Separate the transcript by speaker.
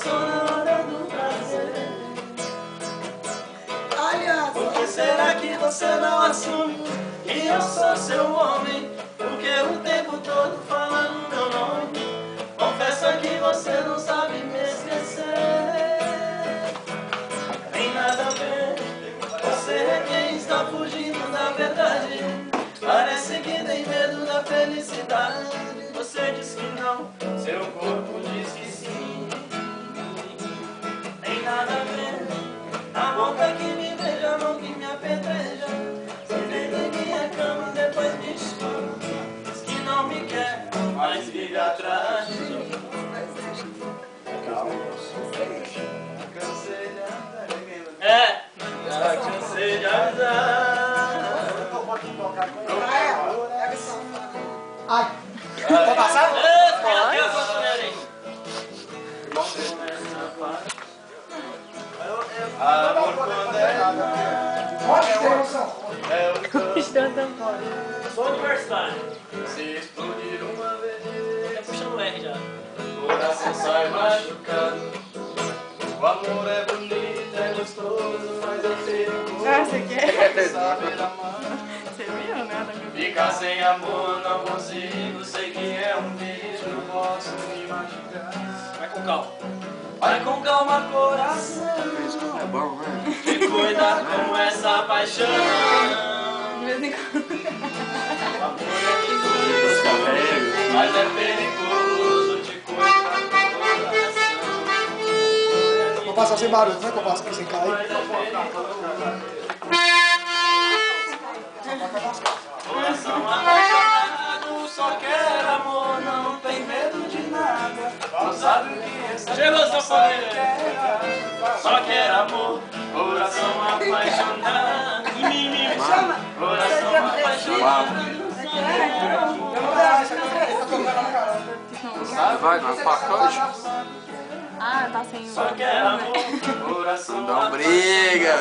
Speaker 1: só na hora do prazer. Por que será que você não assume que eu sou seu homem? Porque o tempo todo falando meu nome. Confessa que você não sabe me esquecer. Tem nada a ver, você é quem está fugindo da verdade. Parece que tem medo da felicidade. Você diz que não, seu corpo diz que sim. Tem nada a ver, a boca que me beija, a mão que me apedreja. Se deita em minha cama e depois me chama. Diz que não me quer, mas vive atrás de mim. Cansei de avisar. Já cansei de avisar.
Speaker 2: Ai, pode passar?
Speaker 1: Amor quando é sou universitário. Se explodir uma vez, tá puxando o R já. O coração sai machucado. O amor é bonito, é gostoso, mas é perigoso.
Speaker 3: Ah, você quer?
Speaker 1: Saber amar.
Speaker 3: Você viu, né?
Speaker 1: Ficar sem amor não consigo, sei que é um vício, não posso me machucar. Vai com calma. Vai com calma, coração.
Speaker 4: É bom, né?
Speaker 1: De cuidar com essa paixão.
Speaker 3: De vez em quando.
Speaker 1: O amor é bonito, mas é perigoso, te cuidar com coração.
Speaker 2: Vou passar sem barulho, não é que eu passo aqui sem cair?
Speaker 1: Coração apaixonado, só quer amor, não tem medo de nada. Não sabe o que é só quer amor. Coração apaixonado, coração apaixonado.
Speaker 4: Vai pacote.
Speaker 3: Ah, tá sem.
Speaker 1: Só quer amor, coração
Speaker 4: Não briga.